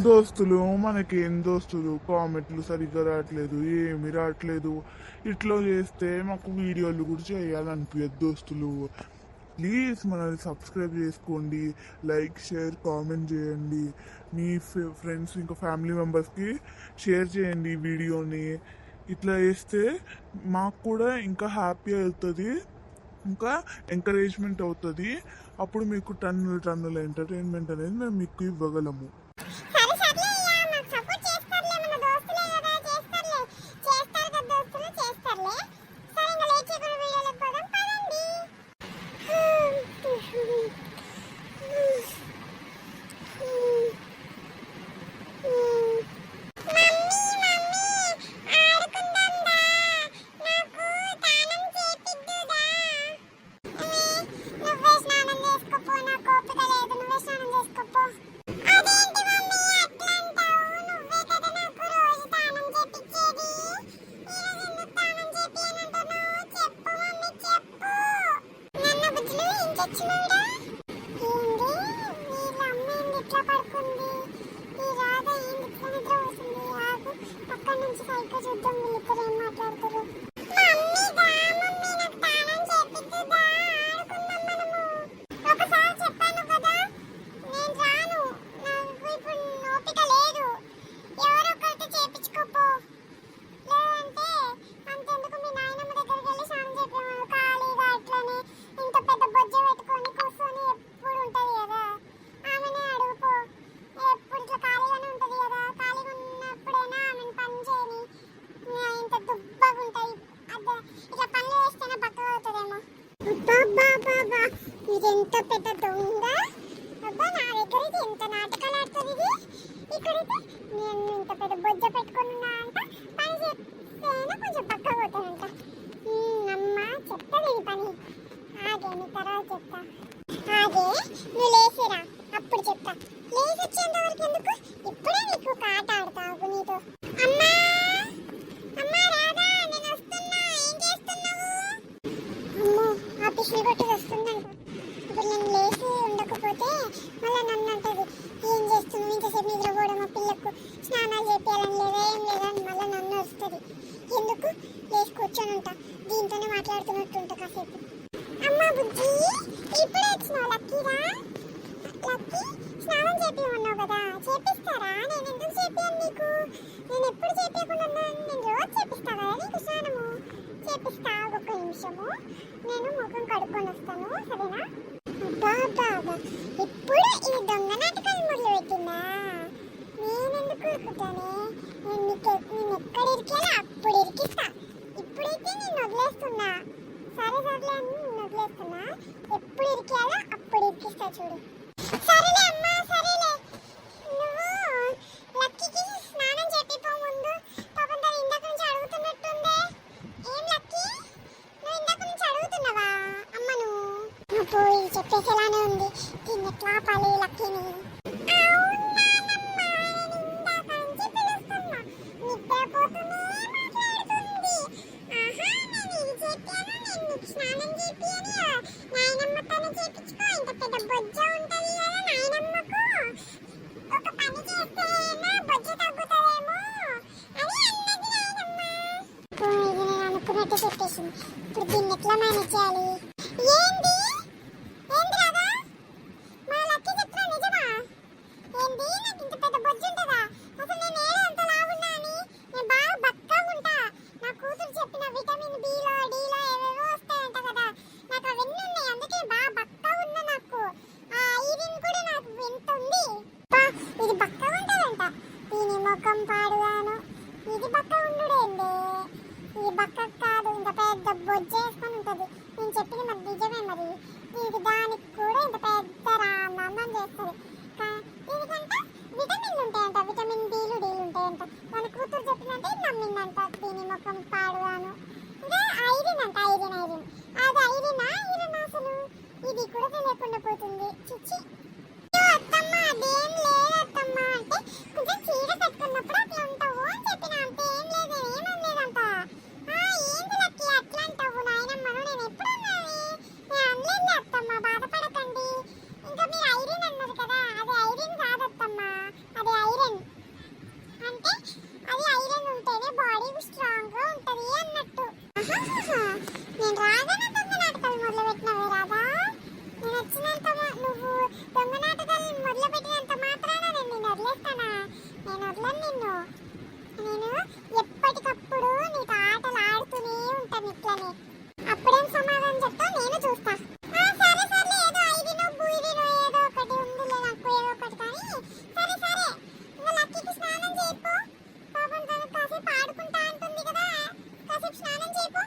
దోస్తులు మనకేం దోస్తులు, కామెంట్లు సరిగ్గా రావట్లేదు, ఏమి రావట్లేదు. ఇట్లా చేస్తే మాకు వీడియోలు కూడా చేయాలనిపించదు దోస్తులు. ప్లీజ్ మనల్ని సబ్స్క్రైబ్ చేసుకోండి, లైక్ షేర్ కామెంట్ చేయండి. మీ ఫ్రెండ్స్ ఇంకా ఫ్యామిలీ మెంబర్స్కి షేర్ చేయండి ఈ వీడియోని. ఇట్లా చేస్తే మాకు కూడా ఇంకా హ్యాపీ అవుతుంది, ఇంకా ఎంకరేజ్మెంట్ అవుతుంది. అప్పుడు మీకు టన్నుల టన్నుల ఎంటర్టైన్మెంట్ అనేది మేము మీకు ఇవ్వగలము. ఇదెంత పెద్ద దొంగ అబ్బా, నా దగ్గర ఇది ఎంత నాటకాలు ఆడుతుంది ఇది. ఇక్కడైతే నేను ఇంత పెద్ద బొజ్జ పెట్టుకుని ఉన్నా అంట, పని చేస్తేనే కొంచెం పక్క పోతానంట. అమ్మ చెప్తాది ఇది పని, ఆగే నీ తర్వాత చెప్తా. ఆగే నువ్వు లేచిరా, అప్పుడు చెప్తా. లేచి వచ్చేంత వరకు ఎందుకు, ఇప్పుడే నీకు కాట ఆడతావు నీతో. అమ్మా అమ్మా రాధా, నేను వస్తున్నా, ఏం చేస్తున్నావు? అమ్మో ఆఫీసులు కొట్టి వస్తుందంట. ఇప్పుడు నేను లేచి ఉండకపోతే మళ్ళీ నన్ను అంటది, ఏం చేస్తున్నావు ఇంతసేపు నిద్రపోవడం, ఆ పిల్లకు స్నానాలు చేపించాలని లేదా ఏం లేదా అని మళ్ళీ నన్ను వస్తుంది. ఎందుకు లేచి కూర్చొని ఉంటా, దీంతోనే మాట్లాడుతున్నట్టు ఉంటా కాసేపు. అమ్మ బుజ్జి, ఇప్పుడే వచ్చినావు లక్కీరా. లక్కీ స్నానం చేపిమన్నావు కదా, చేపిస్తారా? నేను ఎందుకు చేపియాను నీకు? నేను ఎప్పుడు చేపించకుండా నేను రోజు చేపిస్తా కదా నీకు స్నానము. చేపిస్తా, ఒక్క నిమిషము, నేను ముఖం కడుక్కొని వస్తాను, సరేనా? బాబా ఇప్పుడు ఇది దొంగ నాటకాలు మొదలు పెట్టిందా? నేనెందుకు ఉరుకుతానే, నేను ఎక్కడ ఇరికేలా అప్పుడు ఇరికిస్తా. ఇప్పుడైతే నేను వదిలేస్తున్నా, సరే సరేలే అని నేను వదిలేస్తున్నా. ఎప్పుడు ఇరికేయాలో అప్పుడు ఇరికిస్తా చూడు. సరేలే అమ్మా, సరేలే. నువ్వు లక్కీకి స్నానం చేపిపో ముందు, పాపం తను ఇందాక నుంచి అడుగుతున్నట్టుందే. ఏం లక్కీ, నువ్వు ఇందాక నుంచి అడుగుతున్నావా అమ్మను? నువ్వు పోయి చెప్పేసేలానే ఉంది, దీన్ని ఎట్లా ఆపాలి లక్కీని? స్నానం చేపియని నాయనమ్మతోనే చేపించుకో, ఇంత పెద్ద బొజ్జ ఉంటది కదా నాయనమ్మకు, ఒక పని చేస్తేనా బొజ్జ తగ్గుతుందేమో అని అన్నది నాయనమ్మ. ఇది నేను అనుకున్నట్టు చెప్పేసింది. ఇప్పుడు దీన్ని ఎట్లా మేనేజ్ చేయాలి? ఏంది ఏంది రాదా, మా లక్కీ చెప్తున్నా నిజమా? ఏంది నాకు ఇంత పెద్ద బొజ్జ ఉంటుందా? అసలు నేను ఏదంత లావున్నా అని, నేను బాగా బక్కగా ఉంటా. నా కూతురు చెప్పిన విటమిన్ బిలో డిలో ఏవేవో వస్తాయంట కదా, నాకు అవన్నీ ఉన్నాయి, అందుకే బాగా బక్కగా ఉన్నా. నాకు ఆ ఐరన్ కూడా నాకు ఎంత ఉంది. ఇది బక్కగా ఉంటుందంట, దీని ముఖం పాడుగాను. ఇది బక్కగా ఉండుడేంది, ఇది బక్క కాదు, ఇంత పెద్ద బొజ్జ వేసుకొని ఉంటుంది. నేను చెప్పింది మరి నిజమే. మరి ఇది దానికి కూడా ఇంత పెద్ద రాందం చేస్తుంది. దీనికంటే విటమిన్లు ఉంటాయంట, విటమిన్ బిలు డీలు ఉంటాయంట. మన కూతురు చెప్పినంటే నమ్మిందంట, దీని ముఖం పాడుగాను. ఇంకా ఐరన్ అంట, ఐరన్ ఐరన్. అది ఐరనా ఐరన్ అసలు ఇది కూడా తెలియకుండా పోతుంది. చిచ్చి అత్తమ్మ, అదేం లేదు అత్తమ్మ అంటే కొంచెం చీర కట్టుకున్నప్పుడు అట్లా ఉంటావు అని చెప్పిన, అంతే, ఏం లేదు, ఏమేం లేదంట. ఏంటి లక్కీ అట్లా అంటావు నాయనమ్మను? నేను ఎప్పుడు అన్నాను? నేను అనలేదు అత్తమ్మ, బాధపడకండి. ఇంకా మీరు ఐరన్ అన్నారు కదా, అది ఐరన్ కాదత్తమ్మ, అది ఐరన్ ఆహాహాహా. నేను రాగానే దొంగ నాటకాలు మొదలుపెట్టినవే రాదా? నేను వచ్చినంత నువ్వు దొంగ నాటకాలు మొదలుపెట్టినంత మాత్రాన నేను నిన్ను వదిలేస్తానా? నేను వదలను నిన్ను. నేను ఎప్పటికప్పుడు నీతో ఆటలు ఆడుతూనే ఉంటాను ఇట్లనే. అప్పుడేం సమాధానం చెప్తావు నేను చూస్తా. సరే సరే, ఏదో ఐదినో బూయిదినో ఏదో ఒకటి ఉందిలే, నాకు ఏదో ఒకటి. కానీ సరే సరే, ఇంకా లక్కీకి స్నానం చేయిపో. పాపం తను కాసేపు ఆడుకుంటా అంటుంది కదా, కాసేపు స్నానం చేయిపో.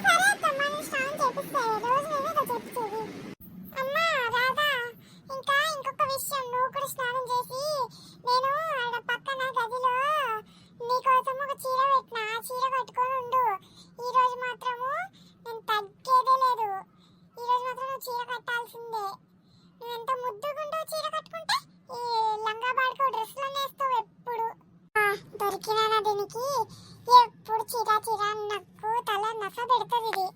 సరే అత్తమ్మ, నేను స్నానం చేపిస్తా. రోజు నేనే కదా చెప్తుంది. అమ్మా రాధా, ఇంకొక విషయం, నువ్వు కూడా స్నానం చేసి నేను ఆడ పక్కన గదిలో నీకోసం ఒక చీర పెట్టిన, ఆ చీర కట్టుకొని ఉండు. ఈ రోజు మాత్రము నేను తగ్గేదే లేదు. ఈ రోజు మాత్రం నువ్వు చీర కట్టాల్సిందే. నువ్వు ఎంత ముద్దుగుంటావు చీర కట్టుకుంటే. ఈ లంగా బాడుకో డ్రెస్లో వేస్తావు ఎప్పుడు. దొరికినా దీనికి ఎప్పుడు చీర చీర నాకు తల నస పెడుతుంది ఇది.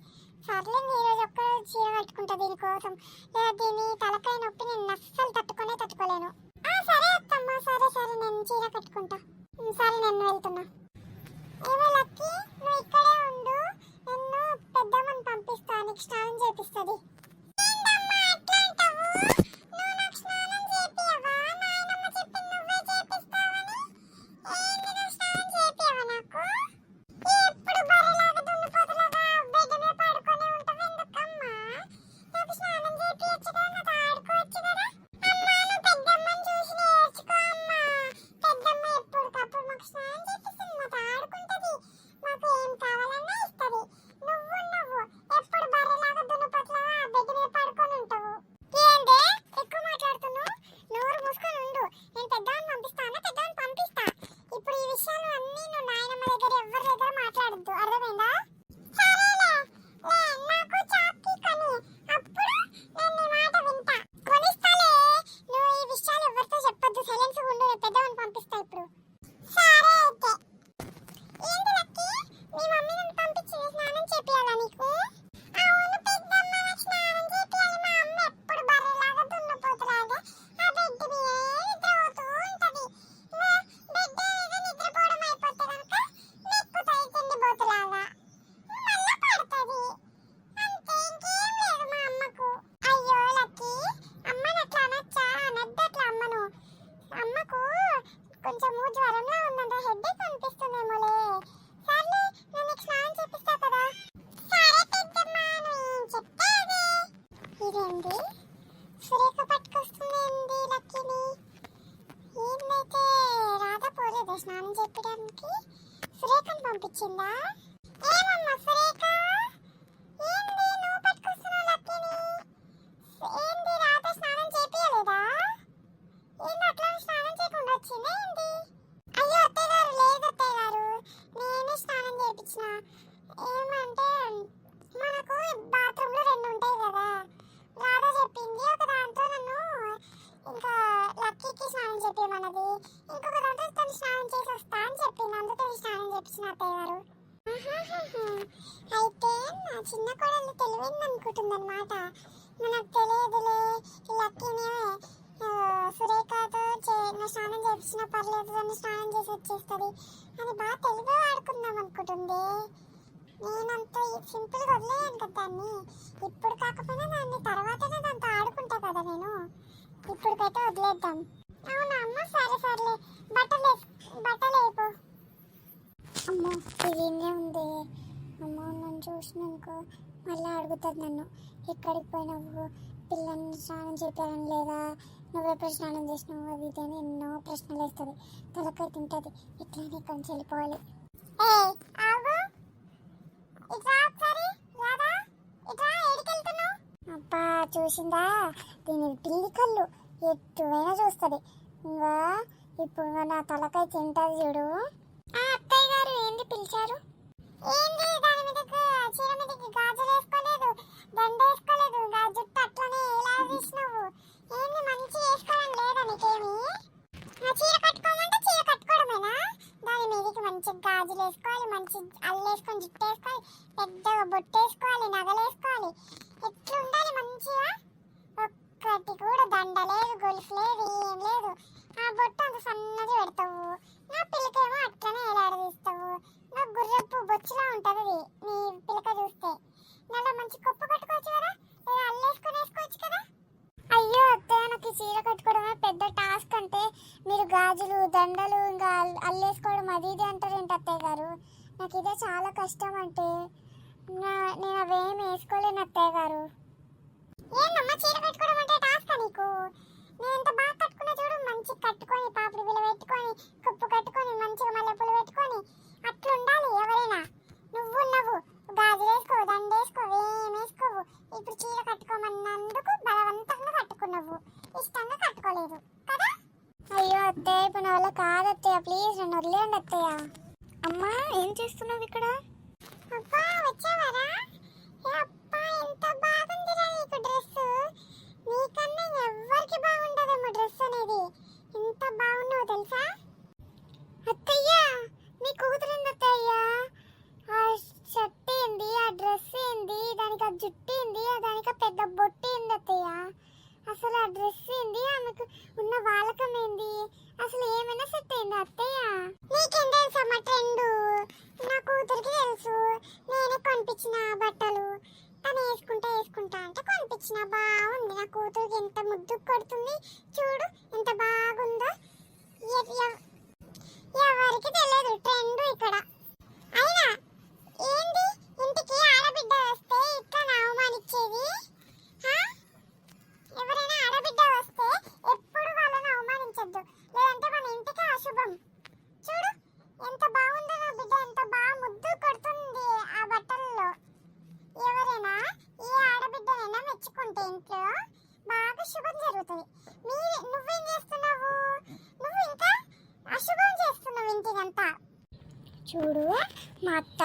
సర్లే, ఈ రోజు ఒక్కరోజు చీర కట్టుకుంటా దీనికోసం. లేదా దీని తలకాయ నొప్పి నేను అస్సలు తట్టుకోలేను. సరే అత్తమ్మ, సరే సరే, నేను చీర కట్టుకుంటా. సరే, నేను వెళ్తున్నా. ఏమో లక్కీ, నువ్వు ఇక్కడే ఉండు. నిన్ను పెద్దమ్మని పంపిస్తా, నీకు స్నానం చేపిస్తుంది. కొంచెము జ్వరంలో ఉందంట, హెడ్ఏక్ అనిపిస్తుందేమోలే. సర్లే, నేను నీకు స్నానం చేపిస్తా కదా. సరే పెద్దమ్మ, నువ్వు ఏం చెప్తే అదే. ఇదేంటి సురేఖ పట్టుకొస్తుందేంటి లక్కీని? ఏందైతే రాధ పోలేదా స్నానం చేపించడానికి? సురేఖను పంపించిందా? ఏమమ్మా సురేఖ, ఏంది నువ్వు పట్టుకొస్తున్నావు లక్కీని? ఏంది రాధ స్నానం చేపియలేదా? ఏంది అట్లా స్నానం చేయకుండా వచ్చిందా ఏంటి? అయ్యో అత్తయ్య గారు, లేదు అత్తయ్య గారు, నేనే స్నానం చేయించిన. ఏమంటే మనకు బాత్రూంలో 2 ఉంటాయి కదా, రాధ చెప్పింది. ఒక దాంట్లో నన్ను ఇంకా లక్కీకి స్నానం చెప్పేమన్నది, ఇంకొక దాంట్లో తను స్నానం చేసి వస్తా అని చెప్పింది. అందుకే స్నానం చేయించిన అత్తయ్య గారు. అయితే నా చిన్న కోడలు తెలివైంది అనుకుంటుంది అనమాట. నాకు తెలియదులే, లక్కీనే సురేఖతో స్నానం చేయించినా పర్లేదు, దాన్ని స్నానం చేసి వచ్చేస్తుంది అని బాగా తెలుగు ఆడుకుందాం అనుకుంటుంది. నేనంత సింపుల్గా వదిలేయను కదా దాన్ని. ఇప్పుడు కాకపోయినా దాన్ని తర్వాతనే దాంతో ఆడుకుంటా కదా నేను. ఇప్పటికైతే వదిలేద్దాం. అవునా అమ్మ? సరే సర్లే, బట్టలు వేపు. అమ్మో ఇదేందే ఉంది. అమ్మో నన్ను చూసినానుకో మళ్ళీ అడుగుతుంది నన్ను, ఎక్కడికి పోయినావు, పిల్లల్ని స్నానం చేయాలని లేదా, నువ్వెప్పుడు స్నానం చేసినావు, అది ఇది అని ఎన్నో ప్రశ్నలు వేస్తుంది. తలకాయ తింటుంది. ఇట్లానే ఇక్కడి నుంచి వెళ్ళిపోవాలి. అబ్బా చూసిందా, దీని పిల్లి కళ్ళు ఎటువైనా చూస్తుంది. ఇంకా ఇప్పుడు నా తలకాయ తింటుంది చూడు. అత్తయ్య గారు ఏంది పిలిచారు? ఏంది దాని మీదకి చీర మీదకి గాజులు వేసుకోలేదు, దండ వేసుకోలేదు, జుట్టు అట్లనే ఎలా తీసినావు? ఏంది మంచి వేసుకోవడం లేదా నీకేమి? చీర కట్టుకోమంటే చీర కట్టుకోవడమేనా? దాని మీదకి మంచి గాజులు వేసుకోవాలి, మంచి అల్లు వేసుకొని జుట్టు వేసుకోవాలి, పెద్దగా బొట్టు వేసుకోవాలి, నగలు వేసుకోవాలి, ఎట్లుండాలి మంచిగా. ఒక్కటి కూడా దండ లేదు, గొలుసు లేదు, ఏం లేదు. ఆ బొట్టు అంత సన్నది పెడతావు, నా పిల్లకేమో అట్లనే ఎలాడదీస్తావు. నా గుర్రపు బొచ్చులా ఉంటుంది నీ అల్లేసుకోవడం అది ఇది అంటారేంటి అత్తయ్య గారు? నాకు ఇదే చాలా కష్టం అంటే నేను అవేం వేసుకోలేను అత్తయ్య గారు. ఏందమ్మా చీర కట్టుకోవడం అంటే టాస్క్ నీకు? నేను ఎంత బాగా కట్టుకున్నా చూడు, మంచి కట్టుకొని పాపిడి బిల్ల పెట్టుకొని కుప్పు కట్టుకొని మంచిగా మల్లెపూలు పెట్టుకొని అట్లా ఉండాలి ఎవరైనా. నువ్వు గాజులు వేసుకోవు, దండ వేసుకోవు, ఏం వేసుకోవు. ఇప్పుడు చీర కట్టుకోమన్నందుకు బలవంతంగా కట్టుకున్నావు, ఇష్టంగా కట్టుకోలేదు కదా? అయ్యో అత్తయ్య, ఇప్పుడు నా వల్ల కాదు అత్తయ్య, ప్లీజ్ నన్ను వదిలేయండి అత్తయ్య. అమ్మా ఏం చేస్తున్నావు ఇక్కడ? అబ్బా వచ్చావరా? అబ్బా ఎంత బాగుందిరా నీకు డ్రెస్. నీకన్నా ఎవ్వరికి బాగుండదేమో డ్రెస్ అనేది. ఎంత బాగున్నావు తెలుసా? అత్తయ్య నీ కూతురింది అత్తయ్య. ఆ షర్ట్ ఏంది, ఆ డ్రెస్ ఏంది, దానికి ఆ జుట్టు ఏంది, దానికి ఆ పెద్ద బొట్టు ఏంది అత్తయ్య? అసలు ఆ డ్రెస్ ఏంది, ఆమెకు ఉన్న వాలకం ఏంది, అసలు ఏమైనా సెట్ అయింది అత్తయ్య? నీకేం తెలుసా మా ట్రెండ్? నా కూతురికి తెలుసు. నేనే కొనిపించిన బట్టలు, తను వేసుకుంటా అంటే కొనిపించిన. బాగుంది, నా కూతురికి ఎంత ముద్దు కొడుతుంది చూడు, ఎంత బాగుందో. ఎవరికి తెలియదు ట్రెండ్ ఇక్కడ. అయినా ఏంది, ఇంటికి ఆడబిడ్డ వస్తే ఇట్లా అవమానించేది? ఎవరైనా ఆడబిడ్డ వస్తే ఎప్పుడు వాళ్ళని అవమానించద్దు, లేదంటే మన ఇంటికి అశుభం. చూడు ఎంత బాగుందో నా బిడ్డ, ఎంత బాగా ముద్దు కొడుతుంది ఆ బట్టల్లో. ఎవరైనా ఏ ఆడబిడ్డనైనా మెచ్చుకుంటే ఇంట్లో బాగా శుభం జరుగుతుంది. నువ్వేం చేస్తున్నావు? నువ్వు ఇంకా అశుభం చేస్తున్నావు ఇంటికంతా. చూడు మా అత్త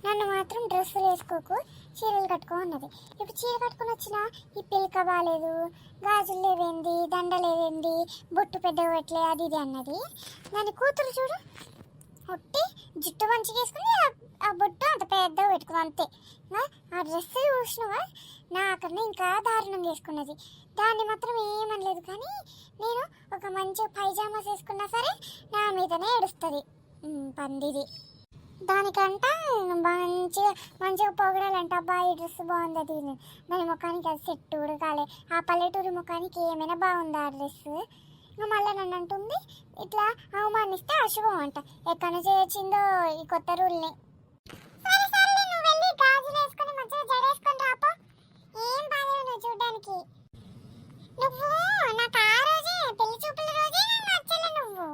నన్ను మాత్రం డ్రెస్సులు వేసుకోకు, చీరలు కట్టుకో అన్నది. ఇప్పుడు చీర కట్టుకొని వచ్చినా ఈ పిల్క బాగాలేదు, గాజులు లేవేంది, దండలేవేంది, బొట్టు పెద్ద పెట్టలే, అది ఇది అన్నది. దాని కూతురు చూడు, ఒట్టి జుట్టు మంచిగా వేసుకుని ఆ బొట్టు అంత పెద్దగా పెట్టుకుంది అంతే. ఆ డ్రెస్ చూసినవా, నాకన్నా ఇంకా దారుణం చేసుకున్నది. దాన్ని మాత్రం ఏమనలేదు, కానీ నేను ఒక మంచి పైజామాస్ వేసుకున్నా సరే నా మీదనే ఏడుస్తుంది పందిది. దానికంట మంచిగా పొగడాలంట, అబ్బాయి డ్రెస్ బాగుంది అది. దాని ముఖానికి అది సెట్ కూడా కాలే. ఆ పల్లెటూరి ముఖానికి ఏమైనా బాగుందా ఆ డ్రెస్? ఇంకా మళ్ళీ నన్ను అంటుంది ఇట్లా అవమానిస్తే అశుభం అంట. ఎక్కడి నుంచి వచ్చిందో ఈ కొత్త రూల్ని. ఏం బాగా నువ్వు చూడడానికి. నువ్వు నాకు ఆ రోజే పెళ్లి చూపుల రోజే నాకు నచ్చలే. నువ్వు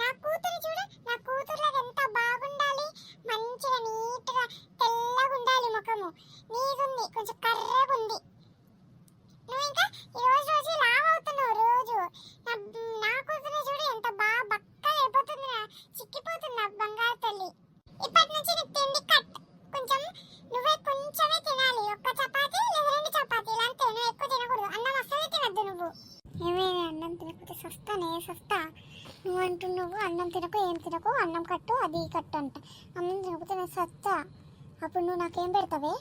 నా కూతురు చూడు, నా కూతురులాగా ఎంత బాగుండాలి, మంచిగా నీట్గా తెల్లగా ఉండాలి ముఖము. నీదుంది కొంచెం కర్రగా ఉంది. నువ్వు ఇంకా ఈ రోజు లావ్ అవుతున్నావు రోజు. నా కూతురు చూడు ఎంత బాగా బక్కగా అయిపోతుంది, చిక్కిపోతుంది నా బంగారు తల్లి. ఇప్పటి నుంచి నీకు తిండి కట్. కొంచెం నువ్వే కొంచెమే తినాలి, ఒక్క చపాతి లేదా 2 చపాతీలు అంతే. నువ్వు ఎక్కువ తినకూడదు, అన్నం అస్సలు తినద్దు. నువ్వు ఏమైనా అన్నం తినకపోతే సస్తా. నువ్వు అంటున్నావు అన్నం తినకు, ఏం తినకు, అన్నం కట్టు అది కట్టు అంట. అన్నం తినకపోతే నేను సస్తా. అప్పుడు నువ్వు నాకేం పెడతావే?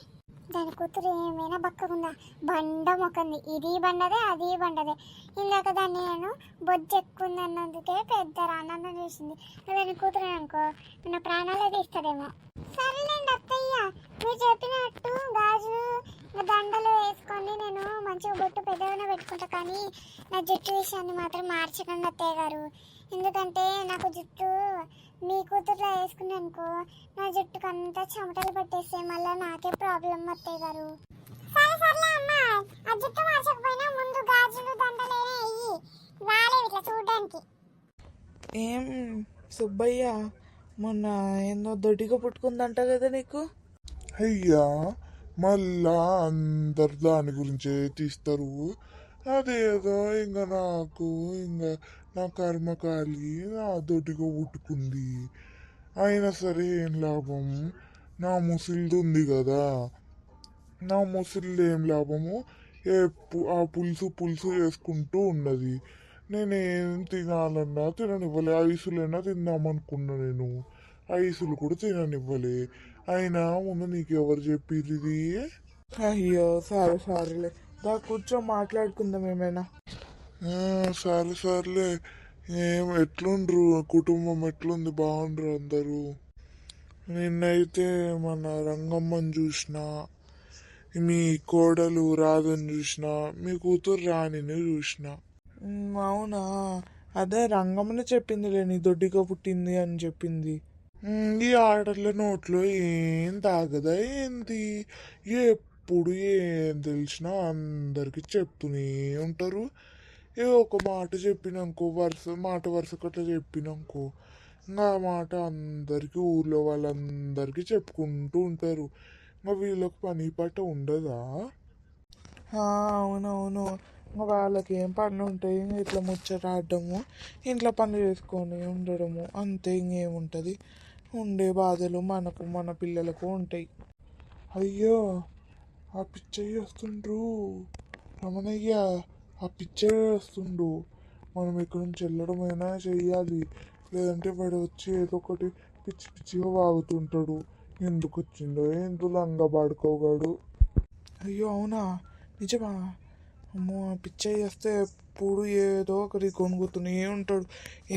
దాని కూతురు ఏమైనా బక్కగుందా? బండ మొక్కంది, ఇది బండదే అది బండదే. ఇందాక దాన్ని నేను బొజ్జు ఎక్కుంది అన్నందుకే పెద్ద ఆనందం చేసింది. దాని కూతురు అనుకో నా ప్రాణాలే తీస్తాడేమో. సరేలేండి అత్తయ్య, మీరు చెప్పినట్టు గాజులు దండలు వేసుకొని నేను మంచిగా బొట్టు పెద్దగానే పెట్టుకుంటా, కానీ నా జుట్టు విషయాన్ని మాత్రం మార్చకండి అత్తయ్య గారు. ఎందుకంటే నాకు జుట్టు మీ కూతురులో వేసుకున్నాను అనుకో, నా జుట్టుకు అంతా చెమటలు పట్టేస్తే మళ్ళీ నాకే ప్రాబ్లం అత్తయ్య గారు. సరే అమ్మా, ఆ జుట్టు మార్చకపోయినా ముందు గాజులు దండలేనే అయ్యి రాలేవు ఇట్లా చూడడానికి. ఏం సుబ్బయ్య, మొన్న ఏందో దొడ్డిగా పుట్టుకుందంట కదా నీకు? అయ్యా మళ్ళా అందరు దాని గురించే తీస్తారు. అదేదో ఇంకా నాకు ఇంకా నా కర్మకాలి నా దొడ్డిగా పుట్టుకుంది. అయినా సరే ఏం లాభం, నా ముసిలిది ఉంది కదా, నా ముసిలిది ఏం లాభము? ఆ పులుసు చేసుకుంటూ ఉన్నది. నేనేం తినాలన్నా తిననివ్వలే. ఐసులైనా తిందామనుకున్నా, నేను ఐసులు కూడా తిననివ్వలే. అయినా ముందు నీకెవరు చెప్పిర్రు? అయ్యో సరేలే, దా కూర్చో మాట్లాడుకుందాం ఏమైనా. సర్లే. ఎట్లుండ్రు, కుటుంబం ఎట్లుంది? బాగుండ్రు అందరూ? నిన్నైతే మన రంగమ్మని చూసిన, మీ కోడలు రాధని చూసిన, మీ కూతురు రాణిని చూసిన. అవునా? అదే రంగమ్మనే చెప్పిందిలే నీ దొడ్డిగా పుట్టింది అని చెప్పింది. ఈ ఆర్డర్ల నోట్లో ఏం తాగదా ఏంది? ఎప్పుడు ఏం తెలిసినా అందరికి చెప్తూనే ఉంటారు. ఏ ఒక మాట చెప్పినాకో మాట వరుసకు అట్లా చెప్పినాకో ఇంకా ఆ మాట అందరికి ఊర్లో వాళ్ళందరికీ చెప్పుకుంటూ ఉంటారు. ఇంకా వీళ్ళకి పని పాట ఉండదా? అవునవును, ఇంకా వాళ్ళకి ఏం పనులు ఉంటాయి, ఇట్లా ముచ్చటాడము, ఇంట్లో పనులు చేసుకొని ఉండడము, అంతే. ఇంకేముంటుంది, ఉండే బాధలు మనకు మన పిల్లలకు ఉంటాయి. అయ్యో ఆ పిచ్చయ్య వస్తుండ్రు, రమణయ్య ఆ పిచ్చయ్య వస్తుండు. మనం ఇక్కడి నుంచి వెళ్ళడమైనా చెయ్యాలి, లేదంటే వాడు వచ్చి ఏదో ఒకటి పిచ్చి పిచ్చిగా వాగుతుంటాడు. ఎందుకు వచ్చిండో ఏందో లంగా పాడుకోగాడు. అయ్యో అవునా, నిజమా? అమ్మో, ఆ పిచ్చయ్య వస్తే ఎప్పుడు ఏదో ఒకటి కొనుక్కుతూనే ఉంటాడు.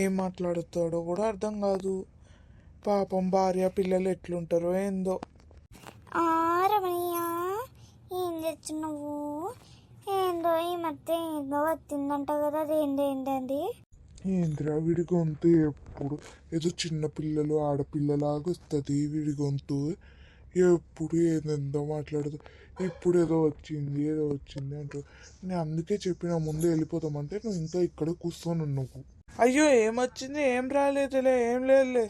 ఏం మాట్లాడుతాడో కూడా అర్థం కాదు. పాపం భార్య పిల్లలు ఎట్లుంటారో ఏందో. రమణయ్య, ఏం చేస్తున్నావు? ఏందో ఈ మధ్య ఏదో వచ్చిందంట కదా, అదేంటండి? ఏంద్రా వీడి గొంతు ఎప్పుడు ఏదో చిన్న పిల్లలు ఆడపిల్లలాగా వస్తుంది వీడి గొంతు. ఎప్పుడు ఏదేందో మాట్లాడదు. ఇప్పుడు ఏదో వచ్చింది అంటూ నేను అందుకే చెప్పిన ముందు వెళ్ళిపోతామంటే నువ్వు ఇంకా ఇక్కడ కూర్చొని ఉన్నావు. అయ్యో ఏమొచ్చింది, ఏం రాలేదులే, ఏం లేదులే.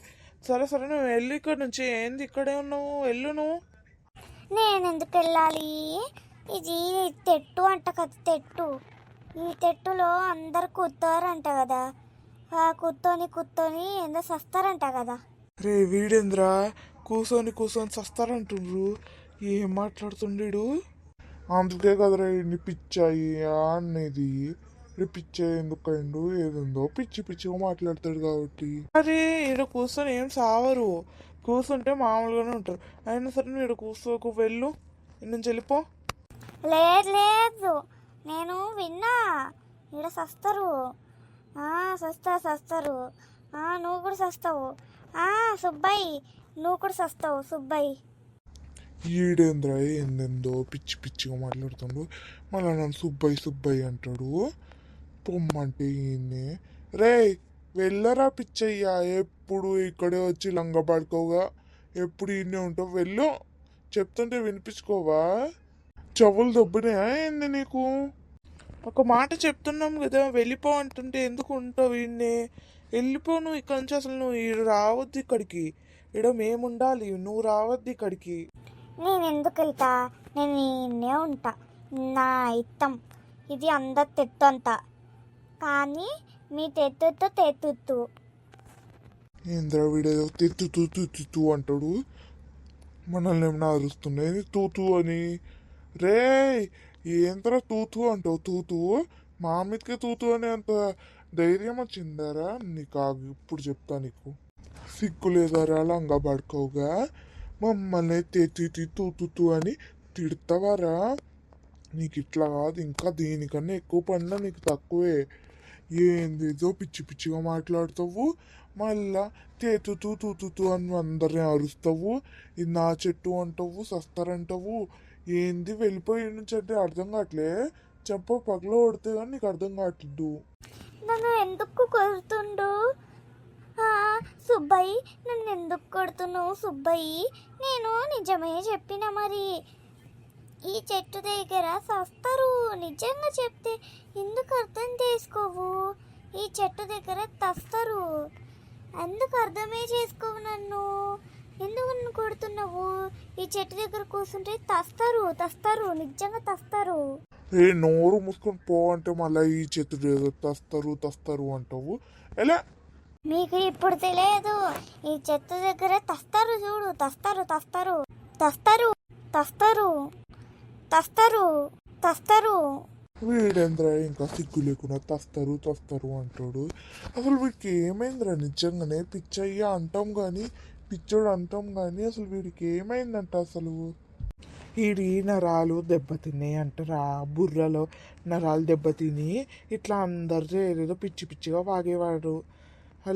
సరే సరే, నువ్వు వెళ్ళు ఇక్కడ నుంచి. ఏంది ఇక్కడే ఉన్నావు, వెళ్ళు నువ్వు. నేను ఎందుకు వెళ్ళాలి? ఇది తెట్టు అంట కదా, తెట్టు. ఈ తెట్టులో అందరు కూర్చోరంట కదా, కూర్చొని ఏందో సస్తారంట కదా. రే వీడేంద్రా కూర్చొని సస్తారంటుండ్రు, ఏం మాట్లాడుతుండీడు? అందుకే కదరా ఇన్ని పిచ్చాయి అనేది. పిచ్చాయి ఎందుకైండు ఏదేందో పిచ్చి పిచ్చిగా మాట్లాడతాడు కాబట్టి. అరే ఈడ కూర్చొని ఏం సావరు, కూర్చుంటే మామూలుగానే ఉంటారు. అయినా సరే నువ్వు ఈడ కూర్చోకు, వెళ్ళు, ఇక్కడి నుంచి వెళ్ళిపో. లేదు, నేను విన్నా, ఇక్కడ సస్తారు. సస్తారు. నువ్వు కూడా సస్తావు. సుబ్బయ్య, నువ్వు కూడా సస్తావు సుబ్బయ్య. ఈడేంద్రా ఏందేందో పిచ్చి పిచ్చిగా మాట్లాడుతుండు. మళ్ళీ నన్ను సుబ్బయ్య అంటాడు. పొమ్మంటే ఈయన్ని. రే వెళ్ళరా పిచ్చయ్యా, ఎప్పుడు ఇక్కడే వచ్చి లంగ పడుకోగా, ఎప్పుడు ఈయనే ఉంటావు. వెళ్ళు, చెప్తుంటే వినిపించుకోవా? చెవులు దొబ్బినాయా ఏంది నీకు? ఒక మాట చెప్తున్నాం కదా, వెళ్ళిపో అంటుంటే ఎందుకు ఉంటావు వీడిని? వెళ్ళిపో నువ్వు ఇక్కడి నుంచి. అసలు నువ్వు ఈడు రావద్దు ఇక్కడికి, ఈడ మేము ఉండాలి, నువ్వు రావద్దు ఇక్కడికి. నేను ఎందుకు వెళ్తా? నేను ఈయనే ఉంటా, నా ఇష్టం. ఇది అందరు తెత్తు అంతా, కానీ మీ తెత్తు. ఏంద్రా వీడేదో తెత్తు అంటాడు. మనల్ని ఏమన్నా అరుస్తున్నాయి తూతూ అని. రే ఏంద్రా తూతూ అంటావు? తూతూ మా మీదకే తూతూ అని అంత ధైర్యం వచ్చిందారా నీకు? ఇప్పుడు చెప్తా నీకు. సిగ్గు లేదారా లంగా పడుకోగా మమ్మల్ని తెత్తి తూతూ అని తిడతావారా? నీకు ఇట్లా కాదు, ఇంకా దీనికన్నా ఎక్కువ పడినా నీకు తక్కువే. ఏందేదో పిచ్చి పిచ్చిగా మాట్లాడుతావు, మళ్ళా తూతూ అని అందరిని అరుస్తావు. ఇది నా చెట్టు అంటావు, సస్తారంటావు. ఏంది వెళ్ళిపోయి నుంచి అంటే అర్థం కావట్లే. చెప్ప పగల కొడితే కానీ నీకు అర్థం కావట్లేదు. నన్ను ఎందుకు కొడుతుండు సుబ్బయ్య? నన్ను ఎందుకు కొడుతున్నావు సుబ్బయ్య? నేను నిజమే చెప్పిన మరి. ఈ చెట్టు దగ్గర సస్తారు, నిజంగా చెప్తే ఎందుకు అర్థం చేసుకోవు? ఈ చెట్టు దగ్గర తస్తారు, ఎందుకు అర్థమే చేసుకోవు? ఎందుకు నన్ను కొడుతున్నావు? ఈ చెట్టు దగ్గర కూర్చుంటే తస్తారు, నిజంగా తస్తారు. నోరు మూసుకొని పో అంటే మళ్ళీ ఈ చెట్టు తస్తారు అంటావు. ఎలా మీకు ఇప్పుడు తెలియదు, ఈ చెట్టు దగ్గర తస్తారు, చూడు, తస్తారు. వీడేంద్రా ఇంకా సిగ్గు లేకుండా తస్తారు అంటాడు. అసలు వీడికి ఏమైందిరా? నిజంగానే పిచ్చయ్య అంటాం కానీ, పిచ్చోడు అంటాం కానీ, అసలు వీడికి ఏమైందంట అసలు? ఈడి నరాలు దెబ్బతిన్నాయి అంటారా, బుర్రలో నరాలు దెబ్బతిని ఇట్లా అందరితో ఏదేదో పిచ్చి పిచ్చిగా వాగేవాడు.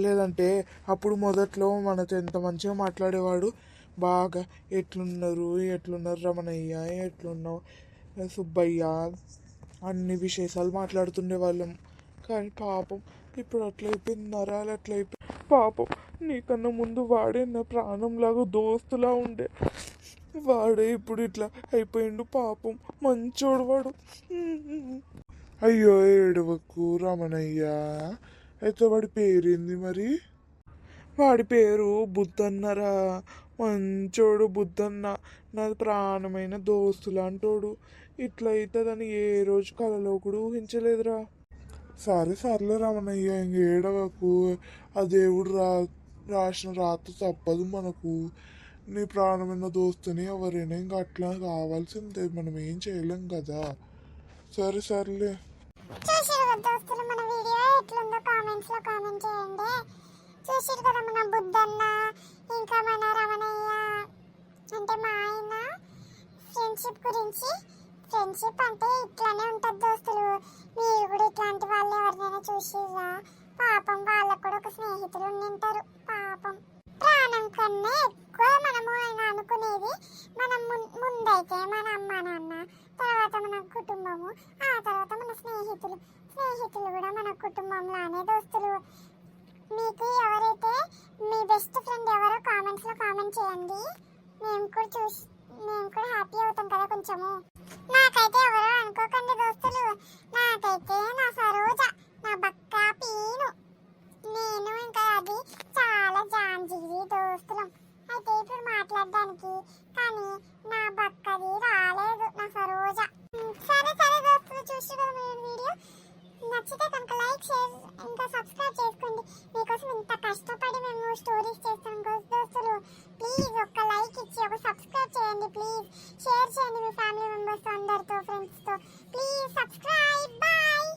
లేదంటే అప్పుడు మొదట్లో మనతో ఎంత మంచిగా మాట్లాడేవాడు. బాగా ఎట్లున్నారు రమణయ్య, ఎట్లున్నావు సుబ్బయ్య, అన్ని విశేషాలు మాట్లాడుతుండే వాళ్ళం. కానీ పాపం ఇప్పుడు అట్లా అయిపోయింది, నరాలు అట్లా అయిపోయింది. పాపం నీకన్నా ముందు వాడే నా ప్రాణంలాగా దోస్తులా ఉండే, వాడే ఇప్పుడు ఇట్లా అయిపోయిండు. పాపం మంచోడు వాడు. అయ్యో ఏడవకు రమణయ్య. అయితే వాడి పేరేంది మరి? వాడి పేరు బుద్ధన్నరా. మంచోడు బుద్ధన్న, నాది ప్రాణమైన దోస్తులు అంటోడు. ఇట్లా అవుతుందని ఏ రోజు కలలో కూడా ఊహించలేదురా. సరే సర్లే రమణయ్య, ఇంక ఏడవకు. ఆ దేవుడు రాసిన రాత తప్పదు మనకు. నీ ప్రాణమైన దోస్తుని ఎవరైనా ఇంకా అట్లా కావాల్సిందే, మనం ఏం చేయలేం కదా. సరే సర్లే. చూసిరు కదా దోస్తులు, మన వీడియో ఎట్లుందో కామెంట్స్ లో కామెంట్ చేయండి. చూసిరు కదా మన బుద్ధన్న ఇంకా మన రమణయ్య అంటే మా ఆయన ఫ్రెండ్షిప్ గురించి. ఫ్రెండ్షిప్ అంటే ఇట్లానే ఉంటుంది దోస్తులు. మీరు కూడా ఇట్లాంటి వాళ్ళు ఎవరినైనా చూసిరా? పాపం వాళ్ళకు కూడా ఒక స్నేహితులు ఉండింటారు. పాపం ప్రాణం కన్నా ఎక్కువ మనము ఆయన అనుకునేది మనం ముందైతే మన అమ్మ నాన్న, తర్వాత మన కుటుంబము, ఆ తర్వాత మన స్నేహితులు. స్నేహితులు కూడా మన కుటుంబంలానే దోస్తులు. మీకు ఎవరైతే మీ బెస్ట్ ఫ్రెండ్ ఎవరో కామెంట్స్ లో కామెంట్ చేయండి. మేము కూడా హ్యాపీ అవుతాం కదా కొంచెము. నాకైతే ఎవరో అనుకోకండి దోస్తులు, నాకైతే నా సరోజ, నా బక్క పీను, నేను ఇంకా అది చాలా జాంజీవి దోస్తులం. అయితే ఇప్పుడు మాట్లాడడానికి కానీ నా బక్కది రాలేదు, నా సరోజ. సరే సరే దోస్తులు, చూసి వీడియో నచ్చితే కనుక లైక్, షేర్ ఇంకా సబ్స్క్రైబ్ చేసుకోండి. మీకోసం ఇంత కష్టపడి మేము స్టోరీస్ చేస్తాం దోస్తులు. ప్లీజ్ ఒక్క లైక్ ఇచ్చి ఒక సబ్స్క్రైబ్ చేయండి. ప్లీజ్ షేర్ చేయండి మీ ఫ్యామిలీ మెంబర్స్ అందరితో, ఫ్రెండ్స్తో. Please subscribe. బాయ్.